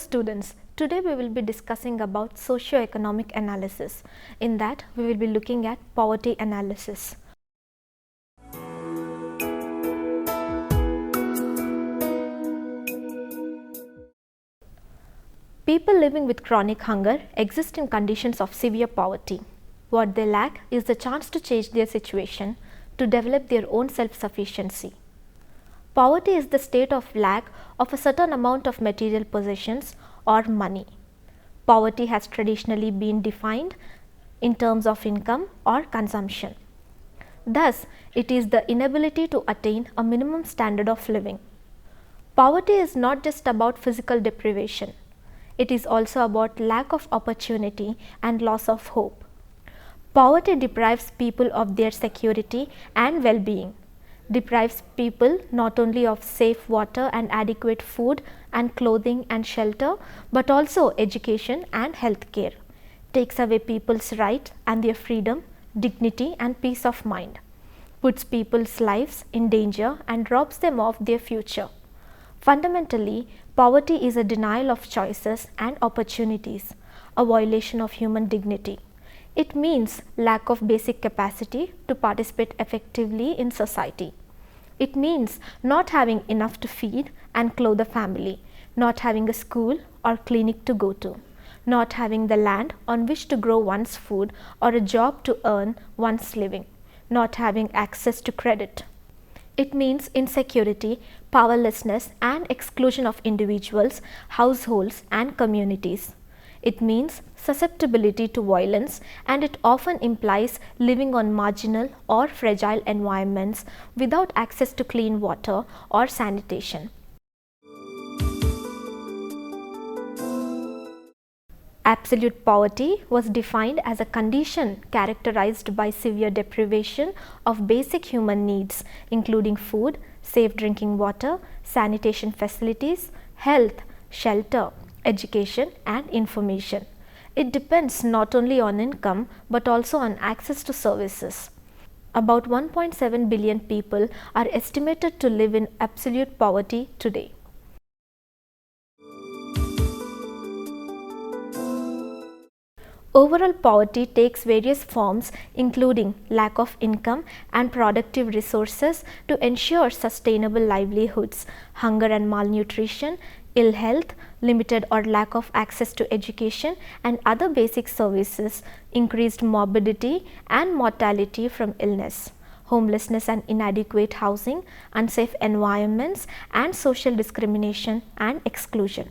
students, today we will be discussing about socio-economic analysis. In that, we will be looking at poverty analysis. People living with chronic hunger exist in conditions of severe poverty. What they lack is the chance to change their situation, to develop their own self-sufficiency. Poverty is the state of lack of a certain amount of material possessions or money. Poverty has traditionally been defined in terms of income or consumption. Thus, it is the inability to attain a minimum standard of living. Poverty is not just about physical deprivation. It is also about lack of opportunity and loss of hope. Poverty deprives people of their security and well-being, deprives people not only of safe water and adequate food and clothing and shelter, but also education and health care, takes away people's right and their freedom, dignity and peace of mind, puts people's lives in danger and robs them of their future. Fundamentally, poverty is a denial of choices and opportunities, a violation of human dignity. It means lack of basic capacity to participate effectively in society. It means not having enough to feed and clothe a family, not having a school or clinic to go to, not having the land on which to grow one's food or a job to earn one's living, not having access to credit. It means insecurity, powerlessness and exclusion of individuals, households and communities. It means susceptibility to violence, and it often implies living on marginal or fragile environments without access to clean water or sanitation. Absolute poverty was defined as a condition characterized by severe deprivation of basic human needs, including food, safe drinking water, sanitation facilities, health, shelter, education and information. It depends not only on income but also on access to services. About 1.7 billion people are estimated to live in absolute poverty today. Overall poverty takes various forms, including lack of income and productive resources to ensure sustainable livelihoods, hunger and malnutrition, ill health, limited or lack of access to education and other basic services, increased morbidity and mortality from illness, homelessness and inadequate housing, unsafe environments and social discrimination and exclusion.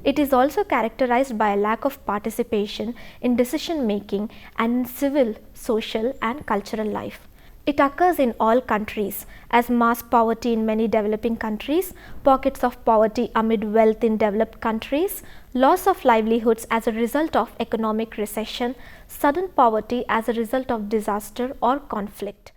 It is also characterized by a lack of participation in decision making and in civil, social and cultural life. It occurs in all countries as mass poverty in many developing countries, pockets of poverty amid wealth in developed countries, loss of livelihoods as a result of economic recession, sudden poverty as a result of disaster or conflict.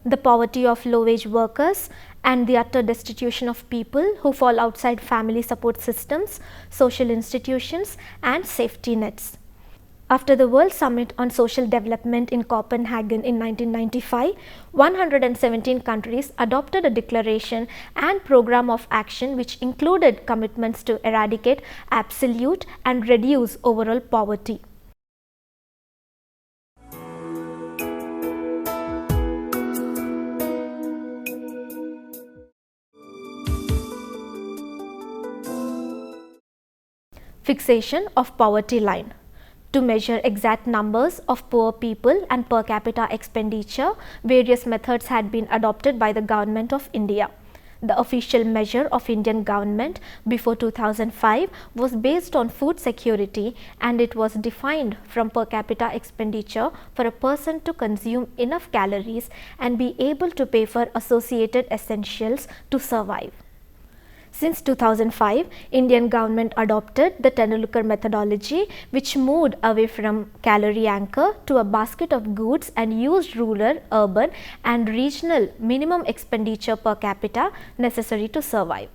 The poverty of low-wage workers and the utter destitution of people who fall outside family support systems, social institutions and safety nets. After the World Summit on Social Development in Copenhagen in 1995, 117 countries adopted a declaration and program of action which included commitments to eradicate absolute and reduce overall poverty. Fixation of poverty line. To measure exact numbers of poor people and per capita expenditure, various methods had been adopted by the Government of India. The official measure of Indian government before 2005 was based on food security, and it was defined from per capita expenditure for a person to consume enough calories and be able to pay for associated essentials to survive. Since 2005, Indian government adopted the Tendulkar methodology, which moved away from calorie anchor to a basket of goods and used rural, urban and regional minimum expenditure per capita necessary to survive.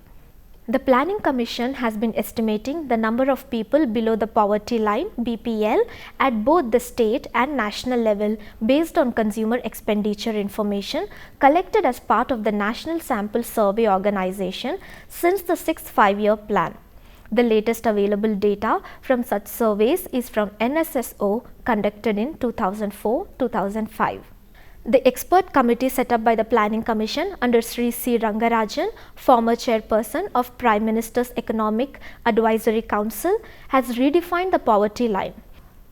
The Planning Commission has been estimating the number of people below the poverty line (BPL) at both the state and national level based on consumer expenditure information collected as part of the National Sample Survey Organization since the 6th five-year plan. The latest available data from such surveys is from NSSO conducted in 2004-2005. The expert committee set up by the Planning Commission under Sri C. Rangarajan, former chairperson of Prime Minister's Economic Advisory Council, has redefined the poverty line.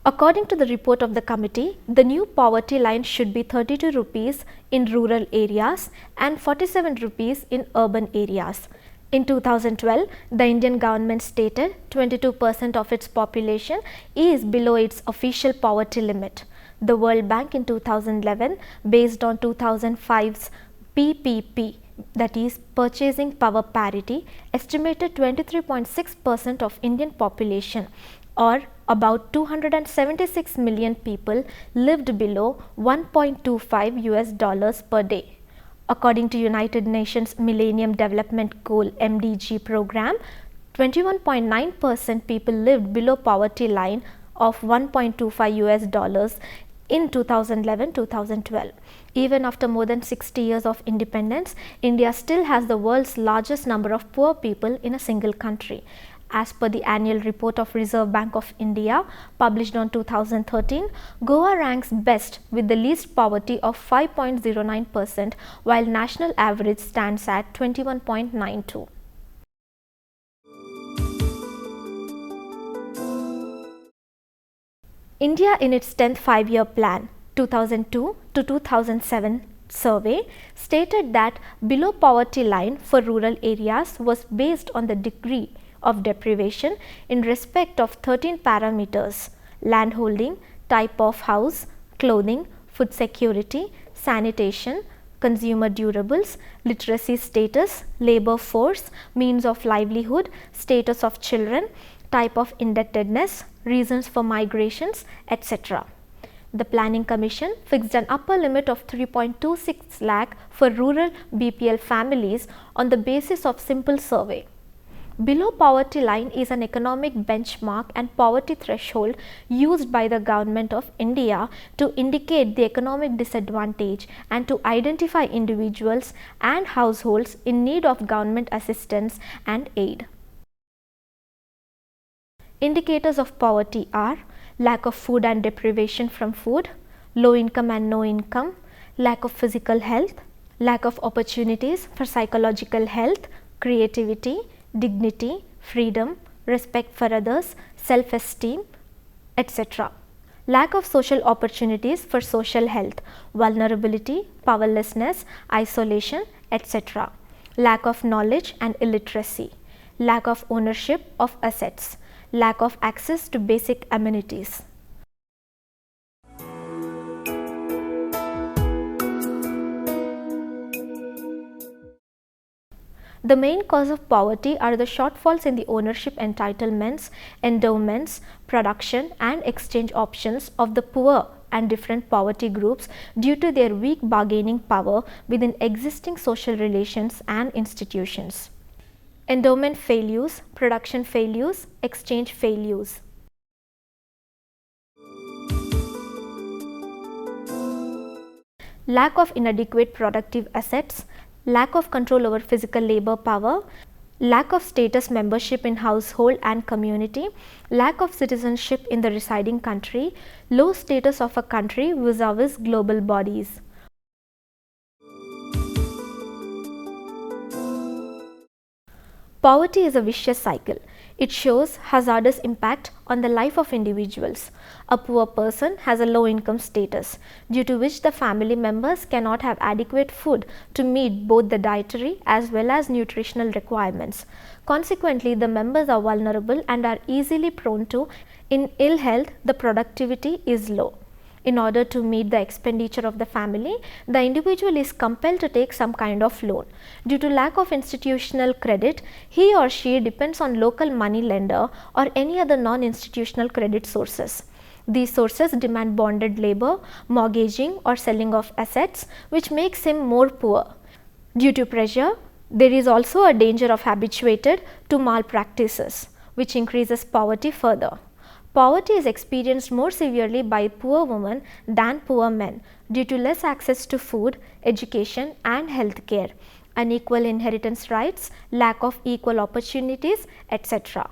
According to the report of the committee, the new poverty line should be 32 rupees in rural areas and 47 rupees in urban areas. In 2012, the Indian government stated 22% of its population is below its official poverty limit. The World Bank in 2011, based on 2005's PPP, that is Purchasing Power Parity, estimated 23.6% of Indian population, or about 276 million people, lived below $1.25 per day. According to United Nations Millennium Development Goal (MDG) program, 21.9% people lived below poverty line of $1.25 in 2011-2012. Even after more than 60 years of independence, India still has the world's largest number of poor people in a single country. As per the annual report of Reserve Bank of India published on 2013, Goa ranks best with the least poverty of 5.09%, while national average stands at 21.92. India in its 10th five-year plan 2002 to 2007 survey stated that below poverty line for rural areas was based on the degree of deprivation in respect of 13 parameters: landholding, type of house, clothing, food security, sanitation, consumer durables, literacy status, labor force, means of livelihood, status of children, type of indebtedness, reasons for migrations, etc. The Planning Commission fixed an upper limit of 3.26 lakh for rural BPL families on the basis of simple survey. Below poverty line is an economic benchmark and poverty threshold used by the Government of India to indicate the economic disadvantage and to identify individuals and households in need of government assistance and aid. Indicators of poverty are lack of food and deprivation from food, low income and no income, lack of physical health, lack of opportunities for psychological health, creativity, dignity, freedom, respect for others, self-esteem, etc. Lack of social opportunities for social health, vulnerability, powerlessness, isolation, etc. Lack of knowledge and illiteracy, lack of ownership of assets, lack of access to basic amenities. The main cause of poverty are the shortfalls in the ownership entitlements, endowments, production and exchange options of the poor and different poverty groups due to their weak bargaining power within existing social relations and institutions. Endowment failures, production failures, exchange failures. Lack of inadequate productive assets, lack of control over physical labor power, lack of status membership in household and community, lack of citizenship in the residing country, low status of a country vis-a-vis global bodies. Poverty is a vicious cycle. It shows hazardous impact on the life of individuals. A poor person has a low income status, due to which the family members cannot have adequate food to meet both the dietary as well as nutritional requirements. Consequently, the members are vulnerable and are easily prone to, in ill health, the productivity is low. In order to meet the expenditure of the family, the individual is compelled to take some kind of loan. Due to lack of institutional credit, he or she depends on local money lender or any other non-institutional credit sources. These sources demand bonded labor, mortgaging or selling of assets, which makes him more poor. Due to pressure, there is also a danger of habituated to malpractices, which increases poverty further. Poverty is experienced more severely by poor women than poor men due to less access to food, education and health care, unequal inheritance rights, lack of equal opportunities, etc.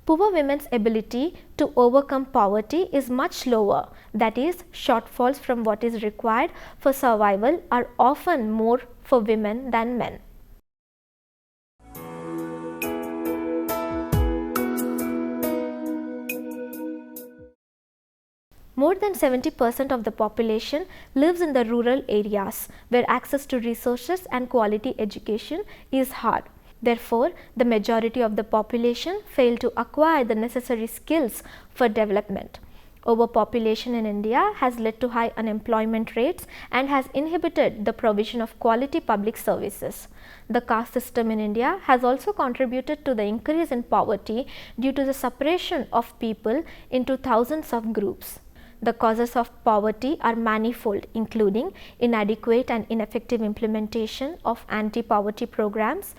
Poor women's ability to overcome poverty is much lower, that is, shortfalls from what is required for survival are often more for women than men. More than 70% of the population lives in the rural areas where access to resources and quality education is hard. Therefore, the majority of the population fail to acquire the necessary skills for development. Overpopulation in India has led to high unemployment rates and has inhibited the provision of quality public services. The caste system in India has also contributed to the increase in poverty due to the separation of people into thousands of groups. The causes of poverty are manifold, including inadequate and ineffective implementation of anti-poverty programs,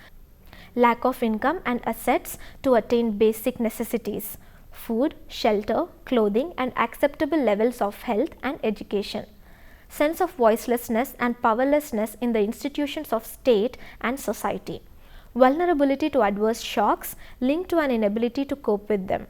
lack of income and assets to attain basic necessities, food, shelter, clothing and acceptable levels of health and education, sense of voicelessness and powerlessness in the institutions of state and society, vulnerability to adverse shocks linked to an inability to cope with them.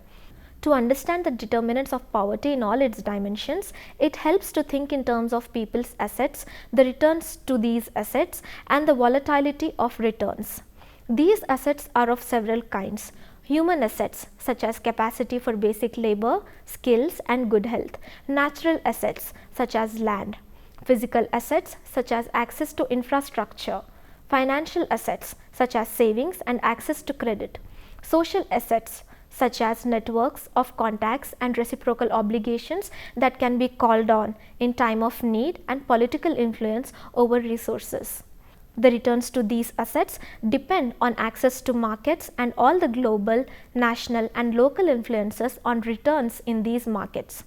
To understand the determinants of poverty in all its dimensions, it helps to think in terms of people's assets, the returns to these assets and the volatility of returns. These assets are of several kinds. Human assets such as capacity for basic labor, skills and good health. Natural assets such as land. Physical assets such as access to infrastructure. Financial assets such as savings and access to credit. Social assets such as networks of contacts and reciprocal obligations that can be called on in time of need and political influence over resources. The returns to these assets depend on access to markets and all the global, national and local influences on returns in these markets.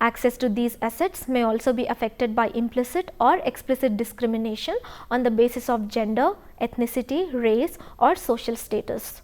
Access to these assets may also be affected by implicit or explicit discrimination on the basis of gender, ethnicity, race or social status.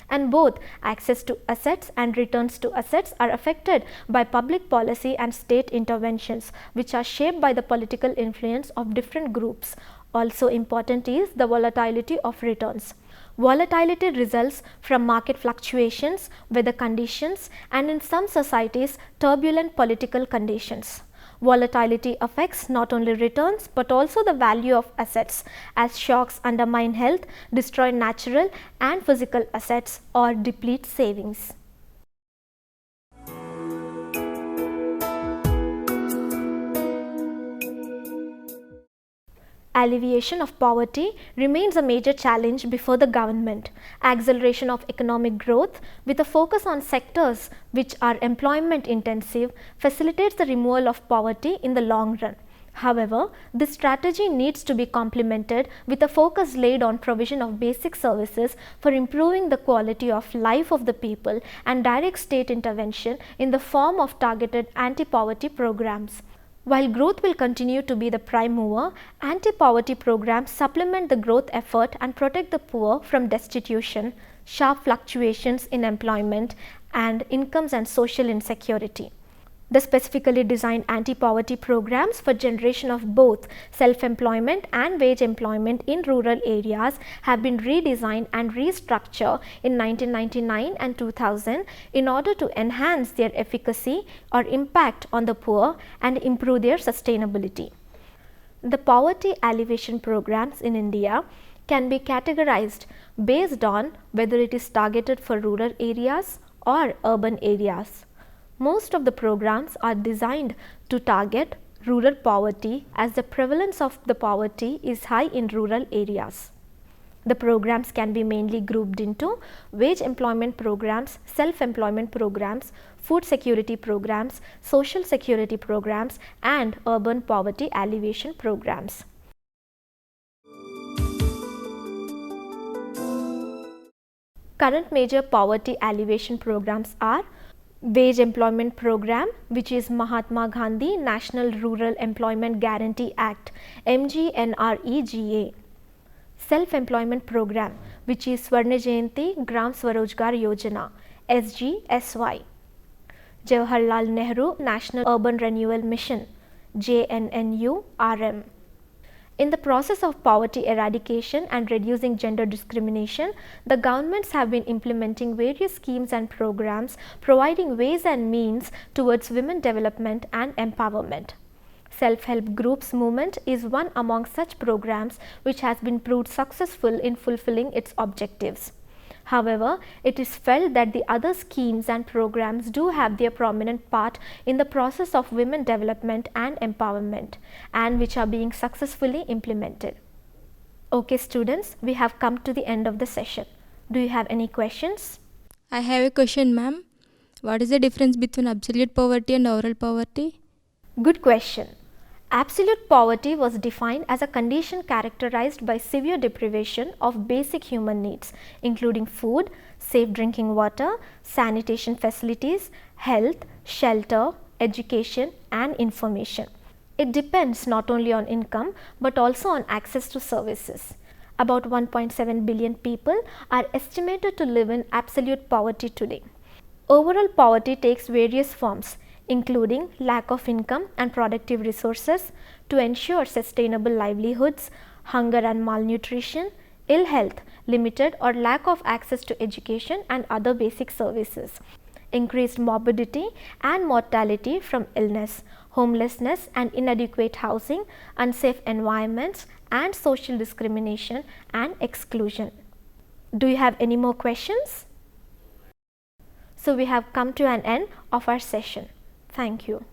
And both access to assets and returns to assets are affected by public policy and state interventions, which are shaped by the political influence of different groups. Also important is the volatility of returns. Volatility results from market fluctuations, weather conditions, and in some societies, turbulent political conditions. Volatility affects not only returns but also the value of assets, as shocks undermine health, destroy natural and physical assets, or deplete savings. Alleviation of poverty remains a major challenge before the government. Acceleration of economic growth with a focus on sectors which are employment intensive facilitates the removal of poverty in the long run. However, this strategy needs to be complemented with a focus laid on provision of basic services for improving the quality of life of the people and direct state intervention in the form of targeted anti-poverty programs. While growth will continue to be the prime mover, anti-poverty programs supplement the growth effort and protect the poor from destitution, sharp fluctuations in employment, and incomes and social insecurity. The specifically designed anti-poverty programs for generation of both self-employment and wage employment in rural areas have been redesigned and restructured in 1999 and 2000 in order to enhance their efficacy or impact on the poor and improve their sustainability. The poverty alleviation programs in India can be categorized based on whether it is targeted for rural areas or urban areas. Most of the programs are designed to target rural poverty as the prevalence of the poverty is high in rural areas. The programs can be mainly grouped into wage employment programs, self-employment programs, food security programs, social security programs, and urban poverty alleviation programs. Current major poverty alleviation programs are Wage Employment Program, which is Mahatma Gandhi National Rural Employment Guarantee Act (MGNREGA). Self-Employment Program, which is Swarna Jayanti Gram Swarojgar Yojana (SGSY). Jawaharlal Nehru National Urban Renewal Mission (JNNU-RM). In the process of poverty eradication and reducing gender discrimination, the governments have been implementing various schemes and programs providing ways and means towards women development and empowerment. Self-help groups movement is one among such programs which has been proved successful in fulfilling its objectives. However, it is felt that the other schemes and programs do have their prominent part in the process of women development and empowerment, and which are being successfully implemented. Okay students, we have come to the end of the session. Do you have any questions? I have a question, ma'am. What is the difference between absolute poverty and overall poverty? Good question. Absolute poverty was defined as a condition characterized by severe deprivation of basic human needs, including food, safe drinking water, sanitation facilities, health, shelter, education, and information. It depends not only on income but also on access to services. About 1.7 billion people are estimated to live in absolute poverty today. Overall poverty takes various forms, including lack of income and productive resources to ensure sustainable livelihoods, hunger and malnutrition, ill health, limited or lack of access to education and other basic services, increased morbidity and mortality from illness, homelessness and inadequate housing, unsafe environments, and social discrimination and exclusion. Do you have any more questions? So we have come to an end of our session. Thank you.